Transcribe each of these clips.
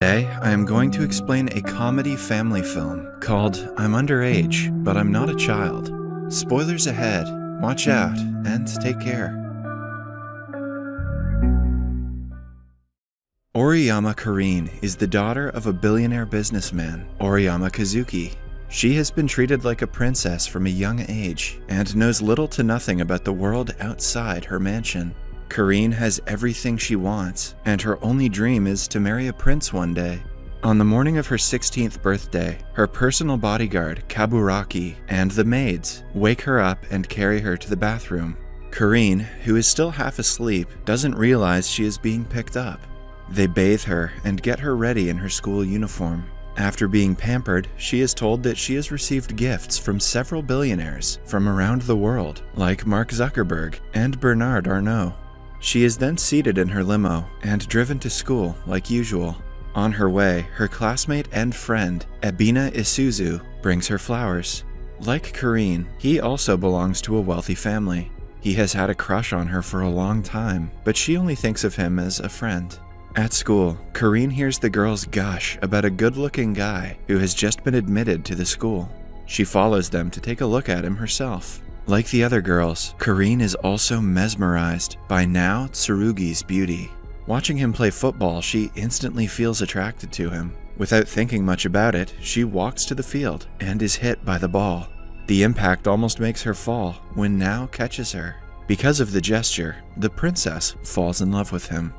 Today, I am going to explain a comedy family film called I'm Underage, but I'm Not a Child. Spoilers ahead, watch out, and take care. Oriyama Karin is the daughter of a billionaire businessman, Oriyama Kazuki. She has been treated like a princess from a young age and knows little to nothing about the world outside her mansion. Karin has everything she wants, and her only dream is to marry a prince one day. On the morning of her 16th birthday, her personal bodyguard, Kaburaki, and the maids wake her up and carry her to the bathroom. Karin, who is still half asleep, doesn't realize she is being picked up. They bathe her and get her ready in her school uniform. After being pampered, she is told that she has received gifts from several billionaires from around the world, like Mark Zuckerberg and Bernard Arnault. She is then seated in her limo and driven to school like usual. On her way, her classmate and friend, Ebina Isuzu, brings her flowers. Like Karin, he also belongs to a wealthy family. He has had a crush on her for a long time, but she only thinks of him as a friend. At school, Karin hears the girls gush about a good-looking guy who has just been admitted to the school. She follows them to take a look at him herself. Like the other girls, Karin is also mesmerized by now Tsurugi's beauty. Watching him play football, she instantly feels attracted to him. Without thinking much about it, she walks to the field and is hit by the ball. The impact almost makes her fall when Now catches her. Because of the gesture, the princess falls in love with him.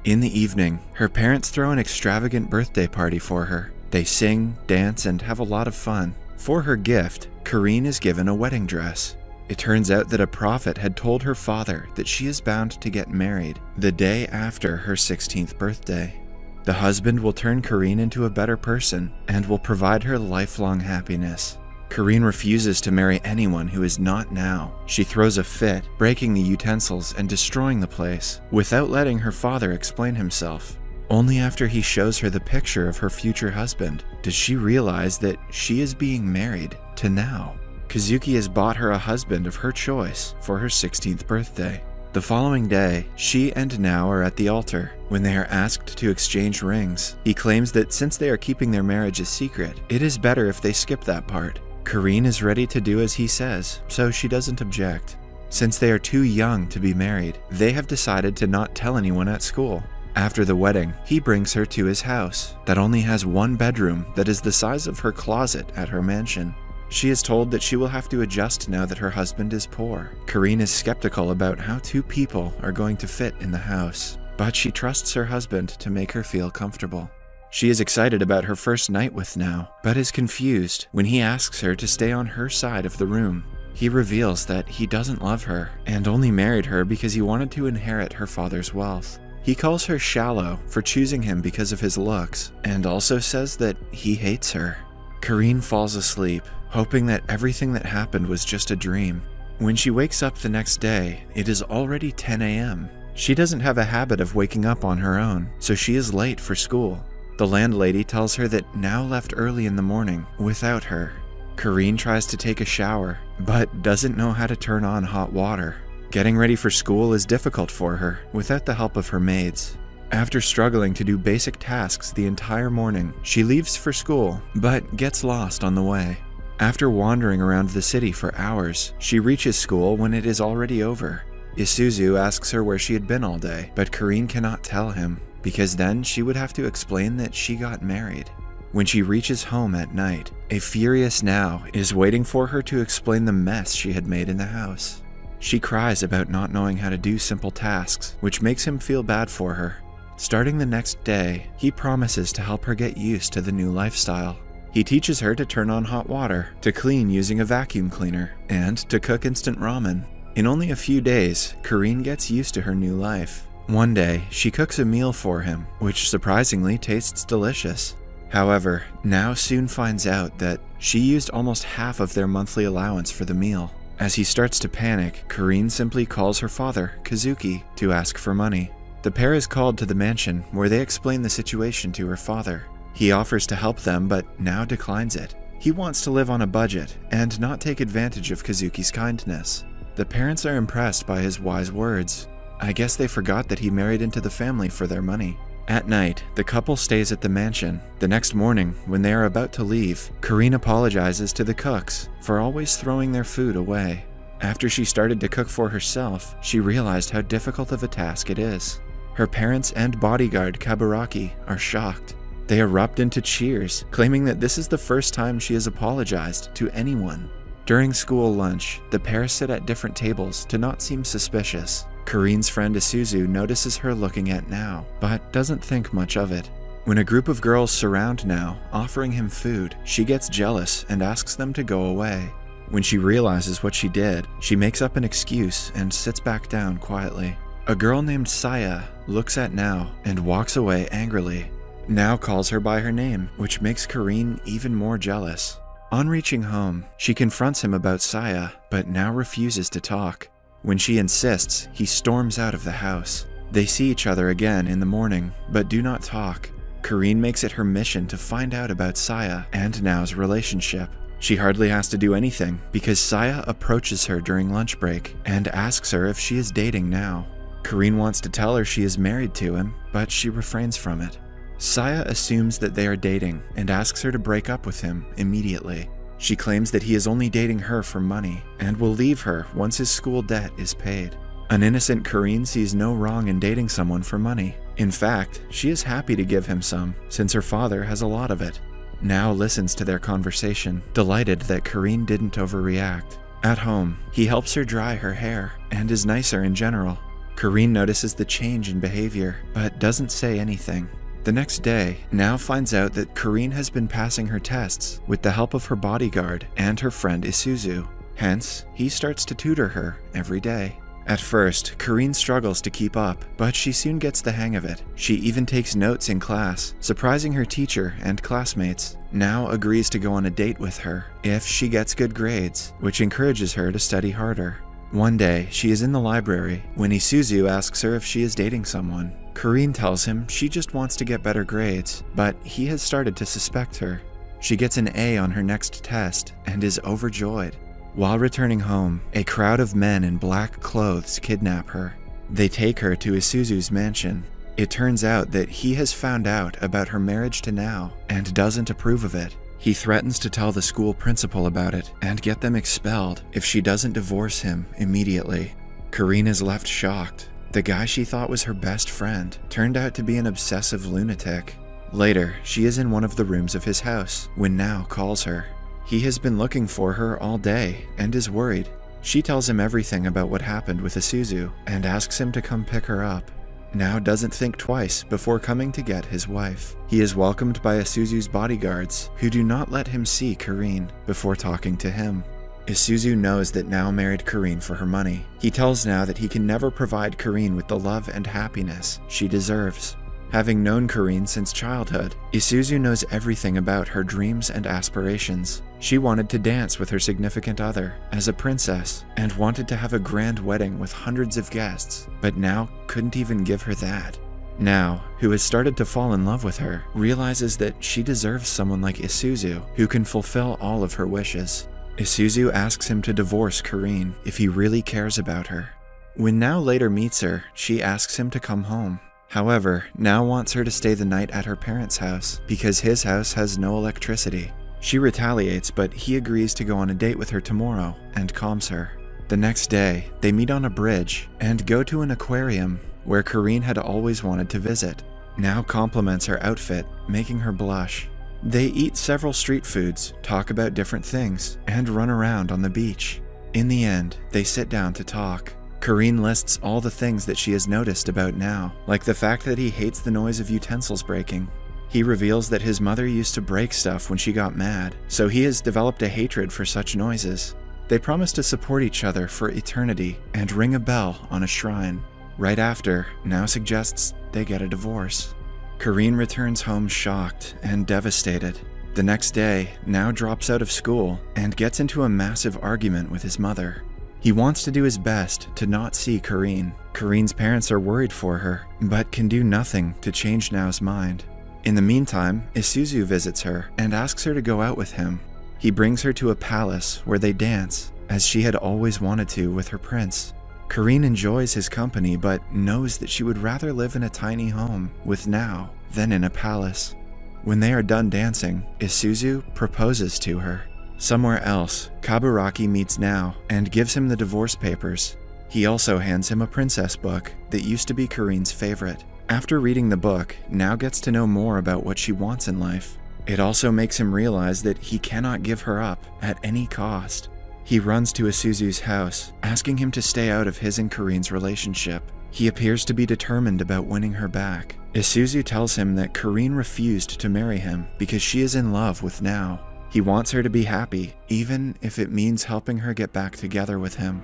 In the evening, her parents throw an extravagant birthday party for her. They sing, dance, and have a lot of fun. For her gift, Karin is given a wedding dress. It turns out that a prophet had told her father that she is bound to get married the day after her 16th birthday. The husband will turn Karin into a better person and will provide her lifelong happiness. Karin refuses to marry anyone who is not Now. She throws a fit, breaking the utensils and destroying the place, without letting her father explain himself. Only after he shows her the picture of her future husband does she realize that she is being married to Now. Kazuki has bought her a husband of her choice for her 16th birthday. The following day, she and Now are at the altar. When they are asked to exchange rings, he claims that since they are keeping their marriage a secret, it is better if they skip that part. Karin is ready to do as he says, so she doesn't object. Since they are too young to be married, they have decided to not tell anyone at school. After the wedding, he brings her to his house that only has one bedroom that is the size of her closet at her mansion. She is told that she will have to adjust now that her husband is poor. Karin is skeptical about how two people are going to fit in the house, but she trusts her husband to make her feel comfortable. She is excited about her first night with Now, but is confused when he asks her to stay on her side of the room. He reveals that he doesn't love her and only married her because he wanted to inherit her father's wealth. He calls her shallow for choosing him because of his looks, and also says that he hates her. Karin falls asleep, hoping that everything that happened was just a dream. When she wakes up the next day, it is already 10 a.m. She doesn't have a habit of waking up on her own, so she is late for school. The landlady tells her that Now left early in the morning without her. Karin tries to take a shower, but doesn't know how to turn on hot water. Getting ready for school is difficult for her without the help of her maids. After struggling to do basic tasks the entire morning, she leaves for school, but gets lost on the way. After wandering around the city for hours, she reaches school when it is already over. Isuzu asks her where she had been all day, but Karin cannot tell him, because then she would have to explain that she got married. When she reaches home at night, a furious Now is waiting for her to explain the mess she had made in the house. She cries about not knowing how to do simple tasks, which makes him feel bad for her. Starting the next day, he promises to help her get used to the new lifestyle. He teaches her to turn on hot water, to clean using a vacuum cleaner, and to cook instant ramen. In only a few days, Karin gets used to her new life. One day, she cooks a meal for him, which surprisingly tastes delicious. However, Now soon finds out that she used almost half of their monthly allowance for the meal. As he starts to panic, Karin simply calls her father, Kazuki, to ask for money. The pair is called to the mansion, where they explain the situation to her father. He offers to help them, but Now declines it. He wants to live on a budget and not take advantage of Kazuki's kindness. The parents are impressed by his wise words. I guess they forgot that he married into the family for their money. At night, the couple stays at the mansion. The next morning, when they are about to leave, Karin apologizes to the cooks for always throwing their food away. After she started to cook for herself, she realized how difficult of a task it is. Her parents and bodyguard Kaburaki are shocked. They erupt into cheers, claiming that this is the first time she has apologized to anyone. During school lunch, the pair sit at different tables to not seem suspicious. Karin's friend Isuzu notices her looking at Nao, but doesn't think much of it. When a group of girls surround Nao, offering him food, she gets jealous and asks them to go away. When she realizes what she did, she makes up an excuse and sits back down quietly. A girl named Saya looks at Nao and walks away angrily. Nao calls her by her name, which makes Karin even more jealous. On reaching home, she confronts him about Saya, but Nao refuses to talk. When she insists, he storms out of the house. They see each other again in the morning, but do not talk. Karin makes it her mission to find out about Saya and Nao's relationship. She hardly has to do anything because Saya approaches her during lunch break and asks her if she is dating Nao. Karin wants to tell her she is married to him, but she refrains from it. Saya assumes that they are dating and asks her to break up with him immediately. She claims that he is only dating her for money and will leave her once his school debt is paid. An innocent Karin sees no wrong in dating someone for money. In fact, she is happy to give him some, since her father has a lot of it. Nao listens to their conversation, delighted that Karin didn't overreact. At home, he helps her dry her hair and is nicer in general. Karin notices the change in behavior, but doesn't say anything. The next day, Nao finds out that Karin has been passing her tests with the help of her bodyguard and her friend Isuzu. Hence, he starts to tutor her every day. At first, Karin struggles to keep up, but she soon gets the hang of it. She even takes notes in class, surprising her teacher and classmates. Nao agrees to go on a date with her if she gets good grades, which encourages her to study harder. One day, she is in the library when Isuzu asks her if she is dating someone. Karin tells him she just wants to get better grades, but he has started to suspect her. She gets an A on her next test and is overjoyed. While returning home, a crowd of men in black clothes kidnap her. They take her to Isuzu's mansion. It turns out that he has found out about her marriage to Nao and doesn't approve of it. He threatens to tell the school principal about it and get them expelled if she doesn't divorce him immediately. Karin is left shocked. The guy she thought was her best friend turned out to be an obsessive lunatic. Later, she is in one of the rooms of his house when Nao calls her. He has been looking for her all day and is worried. She tells him everything about what happened with Isuzu and asks him to come pick her up. Nao doesn't think twice before coming to get his wife. He is welcomed by Isuzu's bodyguards, who do not let him see Karin before talking to him. Isuzu knows that Nao married Karin for her money. He tells Nao that he can never provide Karin with the love and happiness she deserves. Having known Karin since childhood, Isuzu knows everything about her dreams and aspirations. She wanted to dance with her significant other as a princess and wanted to have a grand wedding with hundreds of guests, but Nao couldn't even give her that. Nao, who has started to fall in love with her, realizes that she deserves someone like Isuzu who can fulfill all of her wishes. Isuzu asks him to divorce Karin if he really cares about her. When Nao later meets her, she asks him to come home. However, Nao wants her to stay the night at her parents' house because his house has no electricity. She retaliates, but he agrees to go on a date with her tomorrow and calms her. The next day, they meet on a bridge and go to an aquarium where Karin had always wanted to visit. Nao compliments her outfit, making her blush. They eat several street foods, talk about different things, and run around on the beach. In the end, they sit down to talk. Karin lists all the things that she has noticed about Nao, like the fact that he hates the noise of utensils breaking. He reveals that his mother used to break stuff when she got mad, so he has developed a hatred for such noises. They promise to support each other for eternity and ring a bell on a shrine. Right after, Nao suggests they get a divorce. Karin returns home shocked and devastated. The next day, Nao drops out of school and gets into a massive argument with his mother. He wants to do his best to not see Karin. Karin's parents are worried for her, but can do nothing to change Nao's mind. In the meantime, Isuzu visits her and asks her to go out with him. He brings her to a palace where they dance, as she had always wanted to with her prince. Karin enjoys his company but knows that she would rather live in a tiny home with Nao than in a palace. When they are done dancing, Isuzu proposes to her. Somewhere else, Kaburaki meets Nao and gives him the divorce papers. He also hands him a princess book that used to be Karin's favorite. After reading the book, Nao gets to know more about what she wants in life. It also makes him realize that he cannot give her up at any cost. He runs to Isuzu's house, asking him to stay out of his and Karin's relationship. He appears to be determined about winning her back. Isuzu tells him that Karin refused to marry him because she is in love with Nao. He wants her to be happy, even if it means helping her get back together with him.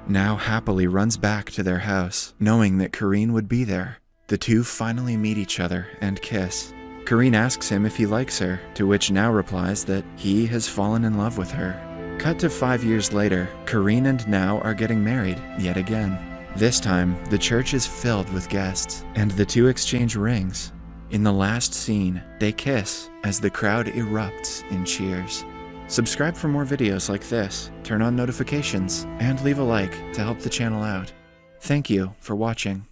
Nao happily runs back to their house, knowing that Karin would be there. The two finally meet each other and kiss. Karin asks him if he likes her, to which Nao replies that he has fallen in love with her. Cut to 5 years later, Karin and Nao are getting married yet again. This time, the church is filled with guests, and the two exchange rings. In the last scene, they kiss as the crowd erupts in cheers. Subscribe for more videos like this, turn on notifications, and leave a like to help the channel out. Thank you for watching.